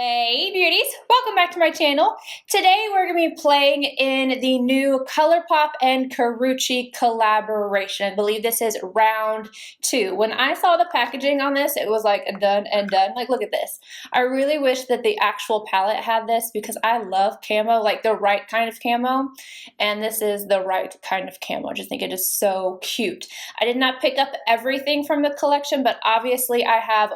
Hey beauties, welcome back to my channel. Today we're going to be playing in the new Colourpop and Karrueche collaboration. I believe this is round 2. When I saw the packaging on this, it was like done and done. Like, look at this. I really wish that the actual palette had this because I love camo, like the right kind of camo. And this is the right kind of camo. I just think it is so cute. I did not pick up everything from the collection, but obviously I have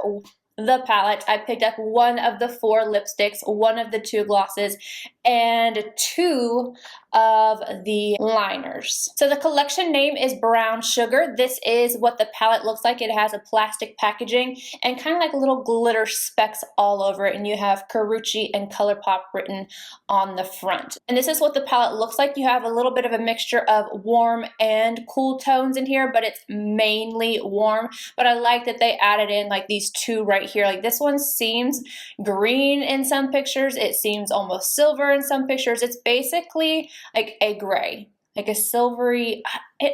the palette. I picked up one of the 4 lipsticks, one of the 2 glosses, and 2 of the liners. So the collection name is Brown Sugar. This is what the palette looks like. It has a plastic packaging and kind of like little glitter specks all over it, and you have Karrueche and Colourpop written on the front. And this is what the palette looks like. You have a little bit of a mixture of warm and cool tones in here, but it's mainly warm. But I like that they added in like these 2 right here. Like this one seems green in some pictures. It seems almost silver in some pictures. It's basically like a gray, like a silvery, I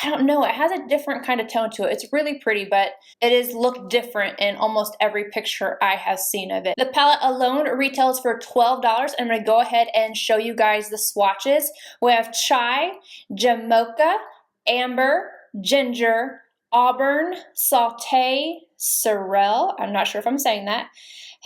don't know, it has a different kind of tone to it. It's really pretty, but it is looked different in almost every picture I have seen of it. The palette alone retails for $12. I'm going to go ahead and show you guys the swatches. We have Chai, Jamocha, Amber, Ginger, Auburn, Sauté, Sorrel, I'm not sure if I'm saying that,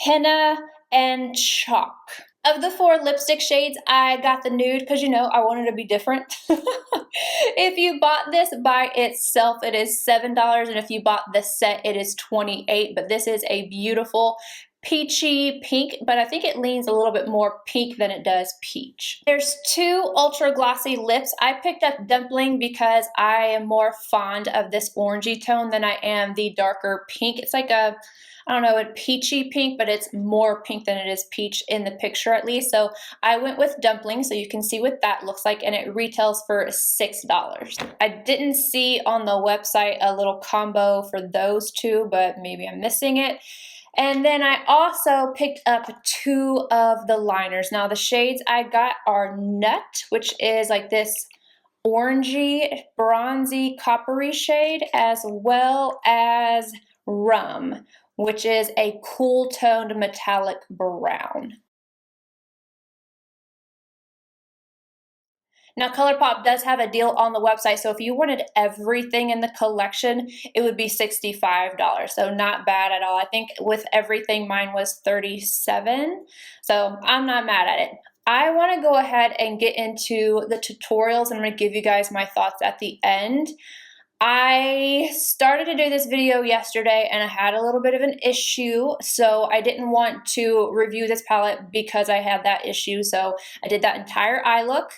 Henna, and Chalk. Of the 4 lipstick shades, I got the nude because, you know, I wanted to be different. If you bought this by itself, it is $7, and if you bought the set, it is $28. But this is a beautiful peachy pink, but I think it leans a little bit more pink than it does peach. There's 2 ultra glossy lips. I picked up Dumpling because I am more fond of this orangey tone than I am the darker pink. It's like a, I don't know, a peachy pink, but it's more pink than it is peach in the picture at least. So I went with Dumpling, so you can see what that looks like, and it retails for $6. I didn't see on the website a little combo for those 2, but maybe I'm missing it. And then I also picked up 2 of the liners. Now the shades I got are Nut, which is like this orangey, bronzy, coppery shade, as well as Rum, which is a cool toned metallic brown. Now Colourpop does have a deal on the website, so if you wanted everything in the collection, it would be $65, so not bad at all. I think with everything mine was $37, so I'm not mad at it. I want to go ahead and get into the tutorials, and I'm going to give you guys my thoughts at the end. I started to do this video yesterday and I had a little bit of an issue, so I didn't want to review this palette because I had that issue, so I did that entire eye look,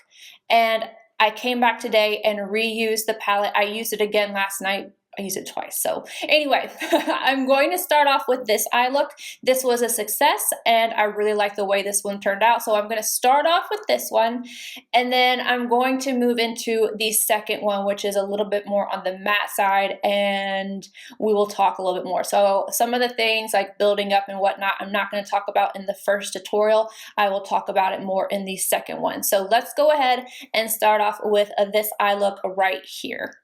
and I came back today and reused the palette. I used it again last night. I used it twice. So anyway, I'm going to start off with this eye look. This was a success and I really like the way this one turned out. So I'm going to start off with this one, and then I'm going to move into the second one, which is a little bit more on the matte side, and we will talk a little bit more. So some of the things like building up and whatnot, I'm not going to talk about in the first tutorial. I will talk about it more in the second one. So let's go ahead and start off with this eye look right here.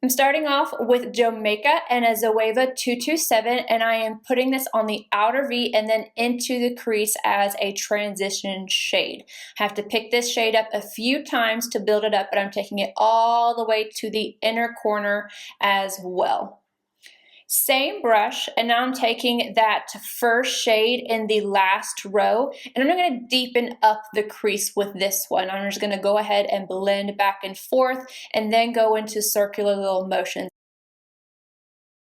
I'm starting off with Jamaica and a Zoeva 227, and I am putting this on the outer V and then into the crease as a transition shade. I have to pick this shade up a few times to build it up, but I'm taking it all the way to the inner corner as well. Same brush, and now I'm taking that first shade in the last row, and I'm going to deepen up the crease with this one. I'm just going to go ahead and blend back and forth and then go into circular little motions.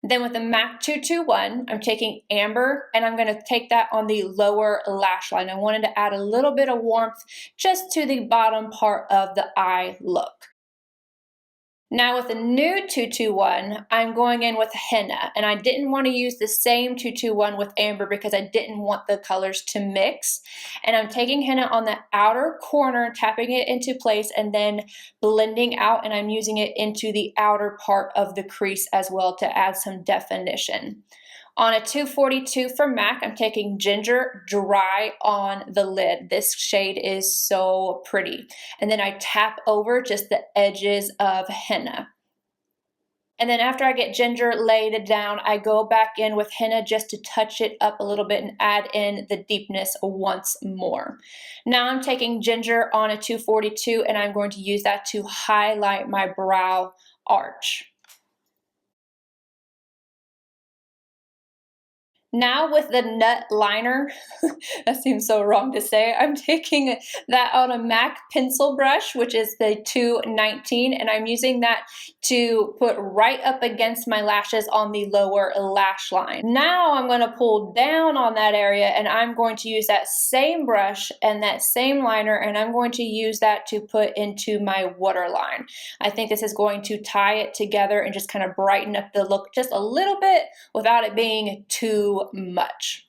Then with the MAC 221, I'm taking Amber and I'm going to take that on the lower lash line. I wanted to add a little bit of warmth just to the bottom part of the eye look. Now with the nude 221, I'm going in with Henna, and I didn't want to use the same 221 with Amber because I didn't want the colors to mix. And I'm taking Henna on the outer corner, tapping it into place, and then blending out, and I'm using it into the outer part of the crease as well to add some definition. On a 242 from MAC, I'm taking Ginger Dry on the lid. This shade is so pretty. And then I tap over just the edges of Henna. And then after I get ginger laid down, I go back in with henna just to touch it up a little bit and add in the deepness once more. Now I'm taking ginger on a 242 and I'm going to use that to highlight my brow arch. Now with the nut liner, that seems so wrong to say, I'm taking that on a MAC pencil brush, which is the 219, and I'm using that to put right up against my lashes on the lower lash line. Now I'm going to pull down on that area and I'm going to use that same brush and that same liner, and I'm going to use that to put into my waterline. I think this is going to tie it together and just kind of brighten up the look just a little bit without it being too much.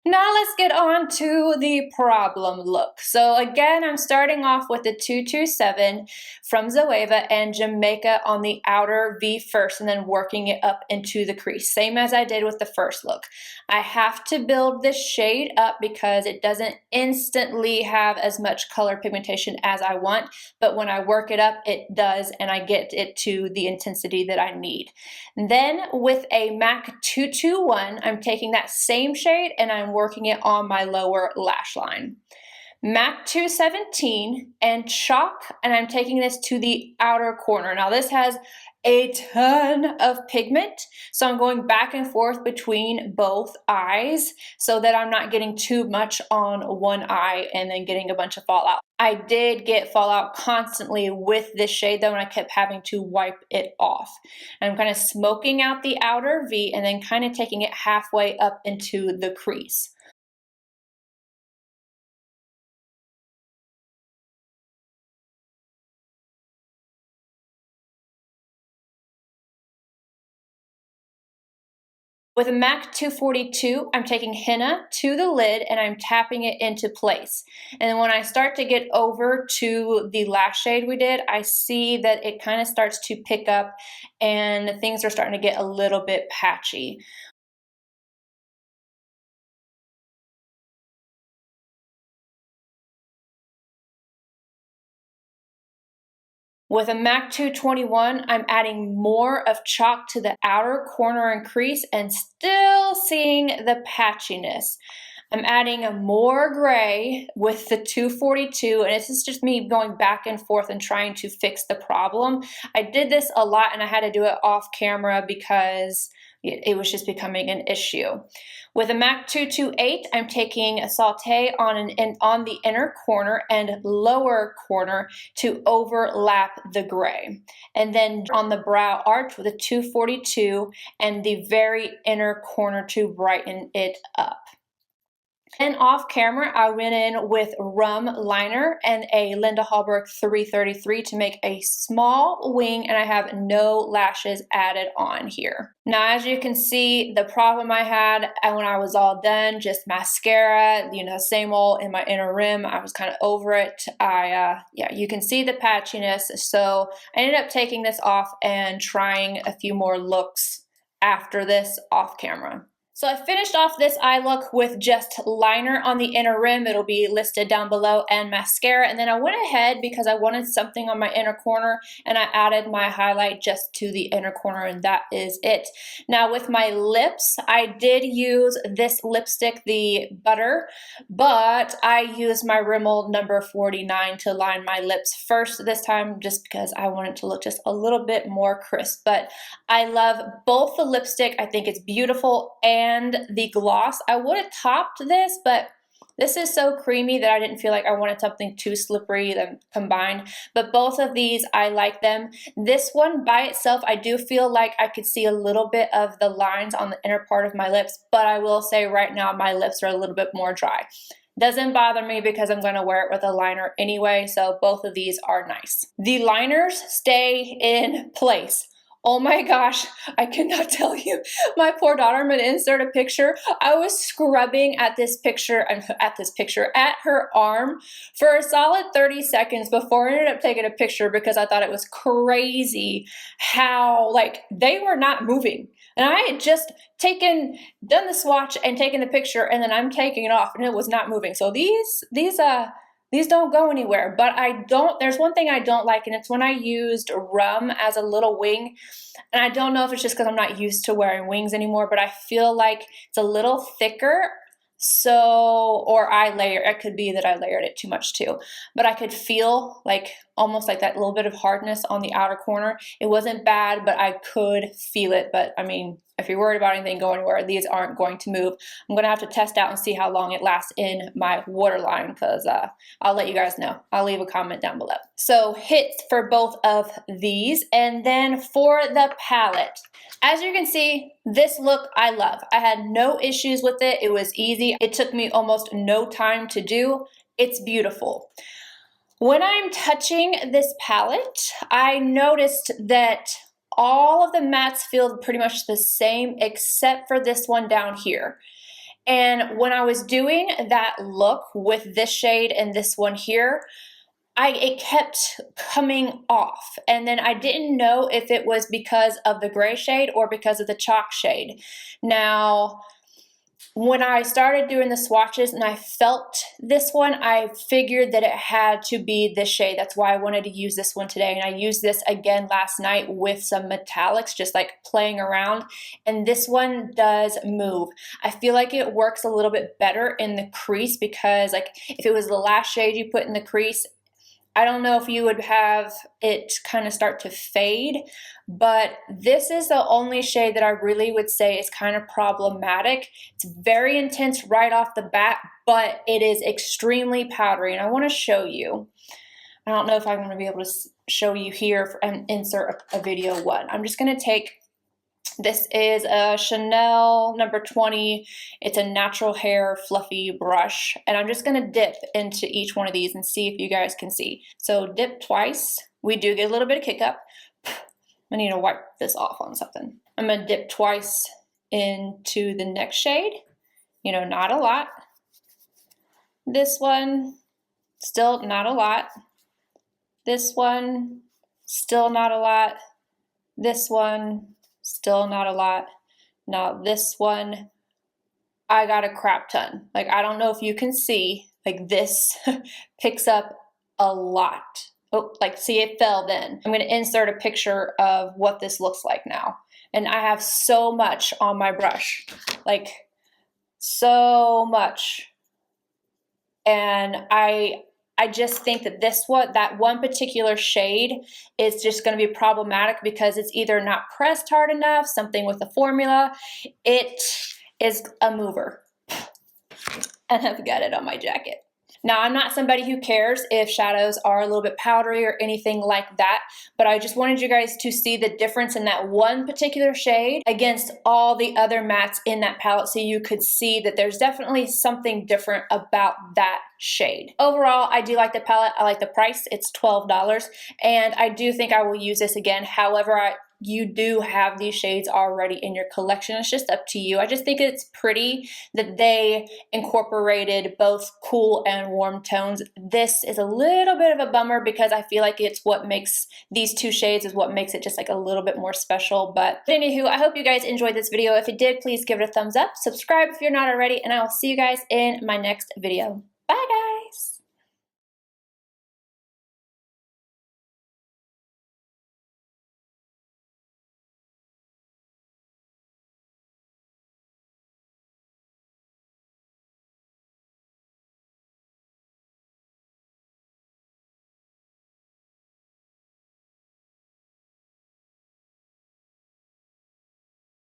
Now let's get on to the problem look. So again, I'm starting off with the 227 from Zoeva and Jamaica on the outer V first and then working it up into the crease, same as I did with the first look. I have to build this shade up because it doesn't instantly have as much color pigmentation as I want, but when I work it up, it does, and I get it to the intensity that I need. Then with a MAC 221, I'm taking that same shade and I'm working it on my lower lash line. MAC 217 and chalk, and I'm taking this to the outer corner. Now this has a ton of pigment, so I'm going back and forth between both eyes so that I'm not getting too much on one eye and then getting a bunch of fallout. I did get fallout constantly with this shade though, and I kept having to wipe it off. I'm kind of smoking out the outer V and then kind of taking it halfway up into the crease. With a MAC 242, I'm taking henna to the lid and I'm tapping it into place. And then when I start to get over to the last shade we did, I see that it kind of starts to pick up and things are starting to get a little bit patchy. With a MAC 221, I'm adding more of chalk to the outer corner and crease and still seeing the patchiness. I'm adding a more gray with the 242, and this is just me going back and forth and trying to fix the problem. I did this a lot and I had to do it off camera because it was just becoming an issue. With a MAC 228, I'm taking a saute on the inner corner and lower corner to overlap the gray. And then on the brow arch with a 242 and the very inner corner to brighten it up. And off camera, I went in with Rum Liner and a Linda Hallberg 333 to make a small wing, and I have no lashes added on here. Now, as you can see, the problem I had when I was all done, just mascara, same old in my inner rim. I was kind of over it. Yeah, you can see the patchiness. So I ended up taking this off and trying a few more looks after this off camera. So I finished off this eye look with just liner on the inner rim. It'll be listed down below, and mascara. And then I went ahead because I wanted something on my inner corner and I added my highlight just to the inner corner, and that is it. Now with my lips, I did use this lipstick, the Butter, but I used my Rimmel number 49 to line my lips first this time just because I wanted to look just a little bit more crisp. But I love both the lipstick. I think it's beautiful, and the gloss. I would have topped this, but this is so creamy that I didn't feel like I wanted something too slippery than combined. But both of these, I like them. This one by itself, I do feel like I could see a little bit of the lines on the inner part of my lips, but I will say right now my lips are a little bit more dry. Doesn't bother me because I'm going to wear it with a liner anyway, so both of these are nice. The liners stay in place. Oh my gosh, I cannot tell you. My poor daughter, I'm going to insert a picture. I was scrubbing at her arm for a solid 30 seconds before I ended up taking a picture because I thought it was crazy how, they were not moving. And I had just done the swatch and taken the picture, and then I'm taking it off and it was not moving. So these These don't go anywhere, but there's one thing I don't like, and it's when I used rum as a little wing. And I don't know if it's just because I'm not used to wearing wings anymore, but I feel like it's a little thicker. So, or it could be that I layered it too much too, but I could feel like almost like that little bit of hardness on the outer corner. It wasn't bad, but I could feel it. But I mean, if you're worried about anything going anywhere, these aren't going to move. I'm going to have to test out and see how long it lasts in my waterline, because I'll let you guys know. I'll leave a comment down below. So hits for both of these. And then for the palette, as you can see, this look I love. I had no issues with it. It was easy. It took me almost no time to do. It's beautiful. When I'm touching this palette, I noticed that all of the mattes feel pretty much the same except for this one down here. And when I was doing that look with this shade and this one here, it kept coming off. And then I didn't know if it was because of the gray shade or because of the chalk shade. Now, when I started doing the swatches and I felt this one, I figured that it had to be this shade. That's why I wanted to use this one today. And I used this again last night with some metallics, just like playing around. And this one does move. I feel like it works a little bit better in the crease, because like if it was the last shade you put in the crease, I don't know if you would have it kind of start to fade, but this is the only shade that I really would say is kind of problematic. It's very intense right off the bat, but it is extremely powdery, and I want to show you. I don't know if I'm going to be able to show you here and insert a video one. I'm just going to take, this is a Chanel number 20. It's a natural hair fluffy brush. And I'm just going to dip into each one of these and see if you guys can see. So dip twice. We do get a little bit of kick up. I need to wipe this off on something. I'm going to dip twice into the next shade. You know, not a lot. This one, still not a lot. This one, still not a lot. This one, still not a lot. Now this one, I got a crap ton. Like, I don't know if you can see, like this picks up a lot. Oh, like see, it fell then. I'm gonna insert a picture of what this looks like now. And I have so much on my brush, like so much. And I just think that that one particular shade is just going to be problematic because it's either not pressed hard enough, something with the formula. It is a mover. And I've got it on my jacket. Now, I'm not somebody who cares if shadows are a little bit powdery or anything like that, but I just wanted you guys to see the difference in that one particular shade against all the other mattes in that palette, so you could see that there's definitely something different about that shade. Overall, I do like the palette. I like the price. It's $12, and I do think I will use this again. However, you do have these shades already in your collection. It's just up to you. I just think it's pretty that they incorporated both cool and warm tones. This is a little bit of a bummer because I feel like it's what makes these two shades is what makes it just like a little bit more special. But anywho, I hope you guys enjoyed this video. If you did, please give it a thumbs up, subscribe if you're not already, and I will see you guys in my next video. Bye guys.